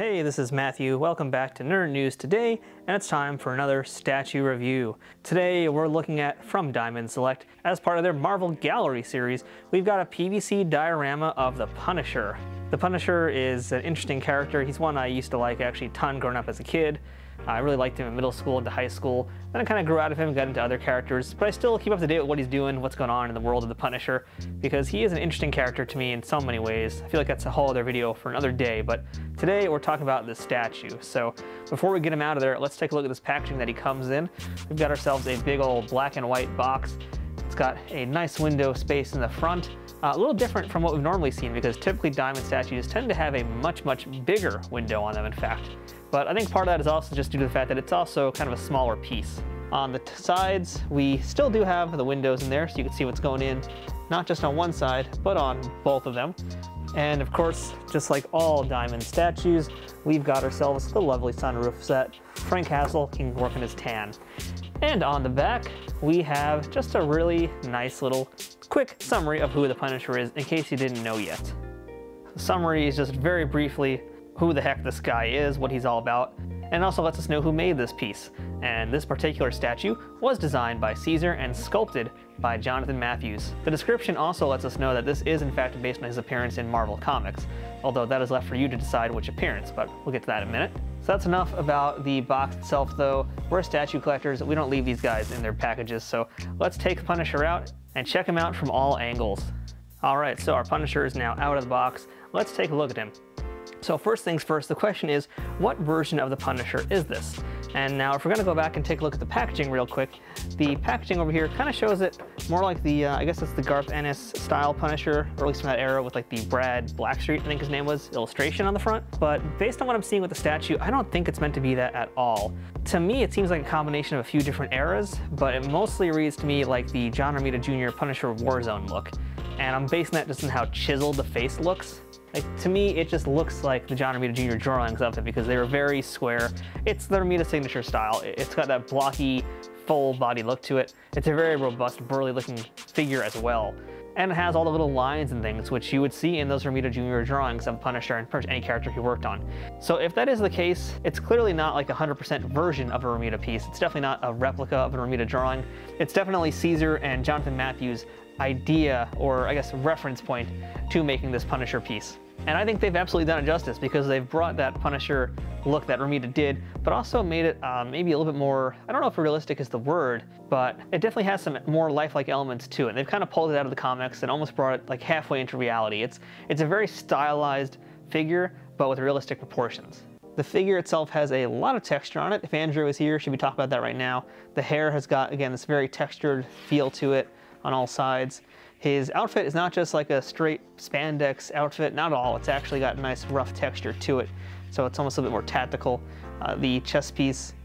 Hey, this is Matthew. Welcome back to Nerd News Today, and it's time for another statue review. Today we're looking at From Diamond Select. As part of their Marvel Gallery series, we've got a PVC diorama of the Punisher. The Punisher is an interesting character. He's one I used to like actually a ton growing up as a kid. I really liked him in middle school into high school. Then I kind of grew out of him and got into other characters, but I still keep up to date with what he's doing, what's going on in the world of the Punisher, because he is an interesting character to me in so many ways. I feel like that's a whole other video for another day, but today we're talking about this statue. So before we get him out of there, let's take a look at this packaging that he comes in. We've got ourselves a big old black and white box. It's got a nice window space in the front. A little different from what we've normally seen, because typically diamond statues tend to have a much bigger window on them, in fact. But I think part of that is also just due to the fact that it's also kind of a smaller piece. On the sides, we still do have the windows in there, so you can see what's going in, not just on one side, but on both of them. And of course, just like all diamond statues, we've got ourselves the lovely sunroof set. Frank Castle can work in his tan. And on the back, we have just a really nice little quick summary of who the Punisher is, in case you didn't know yet. The summary is just very briefly who the heck this guy is, what he's all about, and also lets us know who made this piece. And this particular statue was designed by Caesar and sculpted by Jonathan Matthews. The description also lets us know that this is in fact based on his appearance in Marvel Comics, although that is left for you to decide which appearance, but we'll get to that in a minute. So that's enough about the box itself though. We're statue collectors, we don't leave these guys in their packages, so let's take the Punisher out and check him out from all angles. Alright, so our Punisher is now out of the box. Let's take a look at him. So first things first, the question is, what version of the Punisher is this? And now if we're going to go back and take a look at the packaging real quick, the packaging over here kind of shows it more like the, I guess it's the Garth Ennis style Punisher, or at least from that era with like the Brad Blackstreet, I think his name was, illustration on the front. But based on what I'm seeing with the statue, I don't think it's meant to be that at all. To me, it seems like a combination of a few different eras, but it mostly reads to me like the John Romita Jr. Punisher Warzone look. And I'm basing that just on how chiseled the face looks. Like, to me, it just looks like the John Romita Jr. drawings of it because they were very square. It's the Romita signature style. It's got that blocky, full body look to it. It's a very robust, burly looking figure as well. And it has all the little lines and things which you would see in those Romita Jr. drawings of Punisher and pretty much any character he worked on. So if that is the case, it's clearly not like a 100% version of a Romita piece. It's definitely not a replica of a Romita drawing. It's definitely Caesar and Jonathan Matthews' idea, or I guess reference point, to making this Punisher piece. And I think they've absolutely done it justice because they've brought that Punisher look that Romita did, but also made it maybe a little bit more, I don't know if realistic is the word, but it definitely has some more lifelike elements to it. They've kind of pulled it out of the comics and almost brought it like halfway into reality. It's a very stylized figure, but with realistic proportions. The figure itself has a lot of texture on it. If Andrew is here, should we talk about that right now? The hair has got, again, this very textured feel to it on all sides. His outfit is not just like a straight spandex outfit, not at all. It's actually got a nice rough texture to it, so it's almost a bit more tactical. The chest piece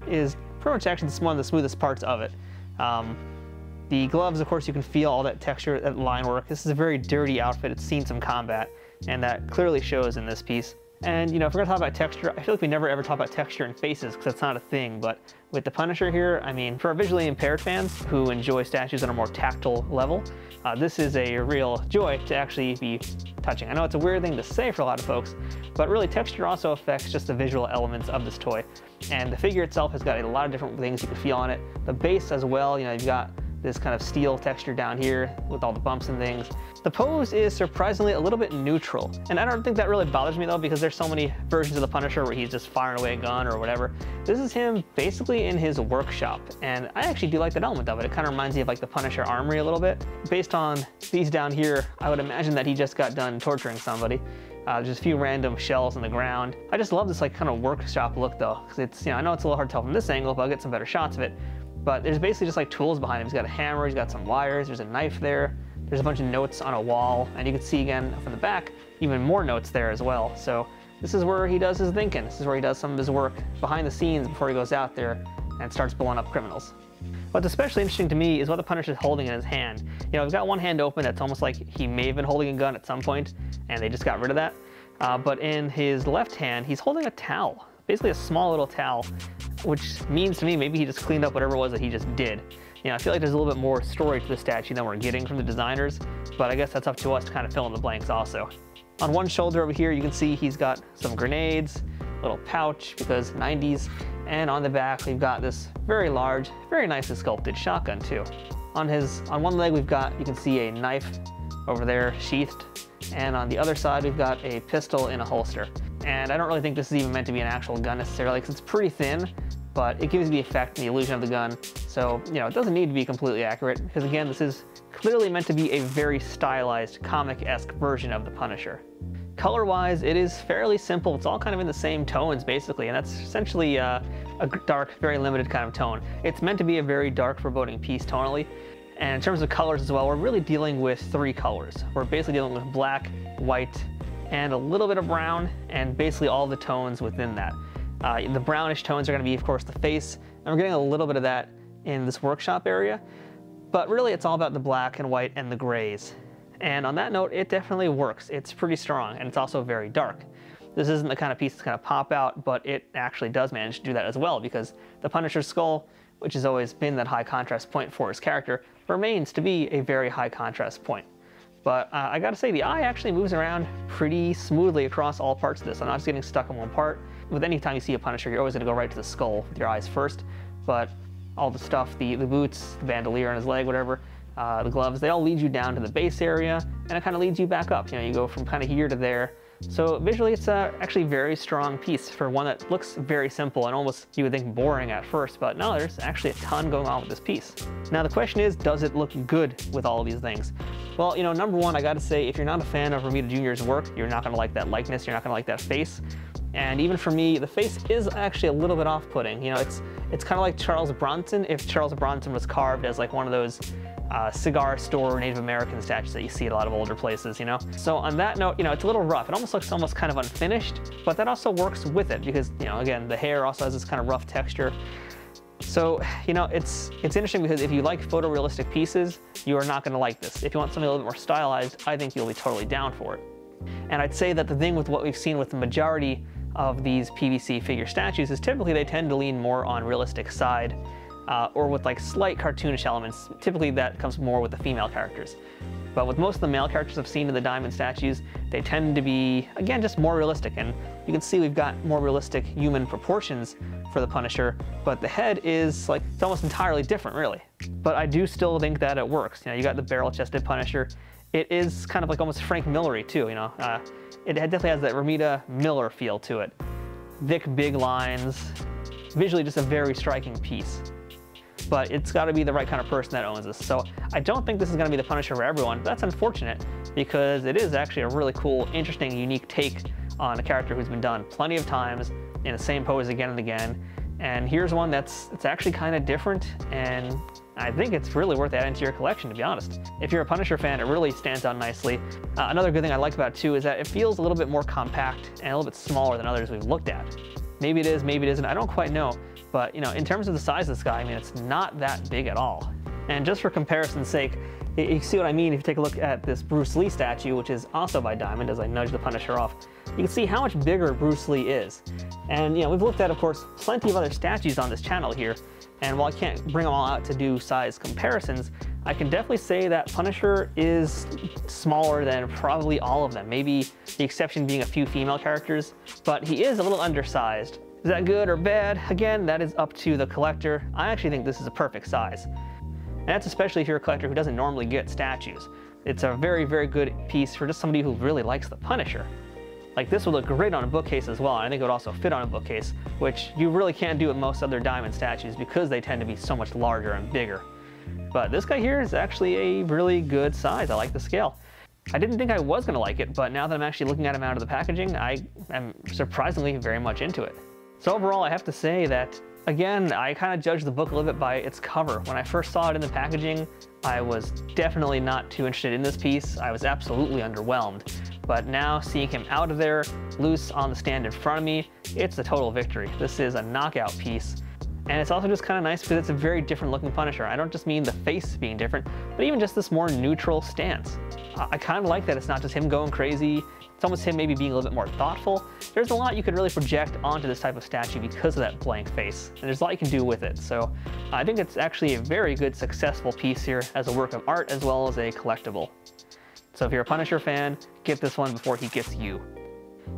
is pretty much actually one of the smoothest parts of it. The gloves, of course, you can feel all that texture, that line work. This is a very dirty outfit. It's seen some combat, and that clearly shows in this piece. And, you know, if we're gonna talk about texture, I feel like we never ever talk about texture in faces because that's not a thing, but with the Punisher here, I mean, for our visually impaired fans who enjoy statues on a more tactile level, this is a real joy to actually be touching. I know it's a weird thing to say for a lot of folks, but really texture also affects just the visual elements of this toy. And the figure itself has got a lot of different things you can feel on it. The base as well, you know, you've got this kind of steel texture down here with all the bumps and things. The pose is surprisingly a little bit neutral. And I don't think that really bothers me though, because there's so many versions of the Punisher where he's just firing away a gun or whatever. This is him basically in his workshop. And I actually do like that element of it. It kind of reminds me of like the Punisher armory a little bit. Based on these down here, I would imagine that he just got done torturing somebody. Just a few random shells on the ground. I just love this like kind of workshop look though, because it's, you know, I know it's a little hard to tell from this angle, but I'll get some better shots of it. But there's basically just like tools behind him. He's got a hammer, he's got some wires, there's a knife there, there's a bunch of notes on a wall, and you can see again from the back, even more notes there as well. So this is where he does his thinking. This is where he does some of his work behind the scenes before he goes out there and starts blowing up criminals. What's especially interesting to me is what the Punisher's holding in his hand. You know, he's got one hand open that's almost like he may have been holding a gun at some point, and they just got rid of that. But in his left hand, he's holding a towel, basically a small little towel, which means to me maybe he just cleaned up whatever it was that he just did. You know, I feel like there's a little bit more story to the statue than we're getting from the designers, but I guess that's up to us to kind of fill in the blanks also. On one shoulder over here, you can see he's got some grenades, a little pouch because 90s, and on the back we've got this very large, very nicely sculpted shotgun too. On one leg you can see a knife over there sheathed, and on the other side we've got a pistol in a holster. And I don't really think this is even meant to be an actual gun necessarily, because it's pretty thin, but it gives the effect and the illusion of the gun. So, you know, it doesn't need to be completely accurate, because again, this is clearly meant to be a very stylized, comic-esque version of the Punisher. Color-wise, it is fairly simple. It's all kind of in the same tones, basically, and that's essentially a dark, very limited kind of tone. It's meant to be a very dark, foreboding piece tonally. And in terms of colors as well, we're really dealing with 3 colors. We're basically dealing with black, white, and a little bit of brown, and basically all the tones within that. The brownish tones are going to be, of course, the face, and we're getting a little bit of that in this workshop area. But really, it's all about the black and white and the grays. And on that note, it definitely works. It's pretty strong, and it's also very dark. This isn't the kind of piece that's going to pop out, but it actually does manage to do that as well, because the Punisher's skull, which has always been that high contrast point for his character, remains to be a very high contrast point. But I gotta say, the eye actually moves around pretty smoothly across all parts of this. I'm not just getting stuck in one part. With any time you see a Punisher, you're always gonna go right to the skull with your eyes first. But all the stuff, the boots, the bandolier on his leg, whatever, the gloves, they all lead you down to the base area, and it kind of leads you back up. You know, you go from kind of here to there. So visually, it's actually a very strong piece for one that looks very simple and almost, you would think, boring at first, but no, there's actually a ton going on with this piece. Now the question is, does it look good with all of these things? Well, you know, number one, I gotta say, if you're not a fan of Romita Jr.'s work, you're not gonna like that likeness, you're not gonna like that face. And even for me, the face is actually a little bit off-putting. You know, it's kind of like Charles Bronson, if Charles Bronson was carved as like one of those cigar store Native American statues that you see at a lot of older places, you know? So on that note, you know, it's a little rough. It almost looks kind of unfinished, but that also works with it because, you know, again, the hair also has this kind of rough texture. So, you know, it's interesting because if you like photorealistic pieces, you are not gonna like this. If you want something a little bit more stylized, I think you'll be totally down for it. And I'd say that the thing with what we've seen with the majority of these PVC figure statues is typically they tend to lean more on realistic side, or with like slight cartoonish elements. Typically that comes more with the female characters. But with most of the male characters I've seen in the Diamond statues, they tend to be, again, just more realistic. And you can see we've got more realistic human proportions for the Punisher, but the head is like, it's almost entirely different, really. But I do still think that it works. You know, you got the barrel-chested Punisher. It is kind of like almost Frank Miller-y too, you know. It definitely has that Romita Miller feel to it. Thick, big lines, visually just a very striking piece. But it's got to be the right kind of person that owns this. So I don't think this is going to be the Punisher for everyone. That's unfortunate because it is actually a really cool, interesting, unique take on a character who's been done plenty of times in the same pose again and again. And here's one it's actually kind of different, and I think it's really worth adding to your collection, to be honest. If you're a Punisher fan, it really stands out nicely. Another good thing I like about it too is that it feels a little bit more compact and a little bit smaller than others we've looked at. Maybe it is, maybe it isn't, I don't quite know. But, you know, in terms of the size of this guy, I mean, it's not that big at all. And just for comparison's sake, you see what I mean if you take a look at this Bruce Lee statue, which is also by Diamond, as I nudge the Punisher off. You can see how much bigger Bruce Lee is. And, you know, we've looked at, of course, plenty of other statues on this channel here. And while I can't bring them all out to do size comparisons, I can definitely say that Punisher is smaller than probably all of them. Maybe the exception being a few female characters, but he is a little undersized. Is that good or bad? Again, that is up to the collector. I actually think this is a perfect size. And that's especially if you're a collector who doesn't normally get statues. It's a very, very good piece for just somebody who really likes the Punisher. Like, this would look great on a bookcase as well, and I think it would also fit on a bookcase, which you really can't do with most other Diamond statues because they tend to be so much larger and bigger. But this guy here is actually a really good size. I like the scale. I didn't think I was gonna like it, but now that I'm actually looking at him out of the packaging, I am surprisingly very much into it. So overall, I have to say that, again, I kind of judged the book a little bit by its cover. When I first saw it in the packaging, I was definitely not too interested in this piece. I was absolutely underwhelmed. But now, seeing him out of there, loose on the stand in front of me, it's a total victory. This is a knockout piece. And it's also just kind of nice because it's a very different looking Punisher. I don't just mean the face being different, but even just this more neutral stance. I kind of like that it's not just him going crazy. It's almost him maybe being a little bit more thoughtful. There's a lot you could really project onto this type of statue because of that blank face, and there's a lot you can do with it. So I think it's actually a very good, successful piece here as a work of art as well as a collectible. So if you're a Punisher fan, get this one before he gets you.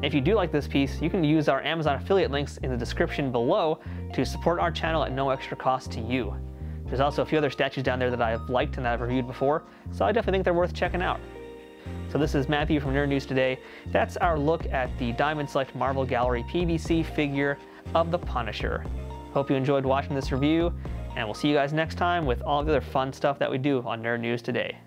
If you do like this piece, you can use our Amazon affiliate links in the description below to support our channel at no extra cost to you. There's also a few other statues down there that I've liked and that I've reviewed before, so I definitely think they're worth checking out. So this is Matthew from Nerd News Today. That's our look at the Diamond Select Marvel Gallery PVC figure of the Punisher. Hope you enjoyed watching this review, and we'll see you guys next time with all the other fun stuff that we do on Nerd News Today.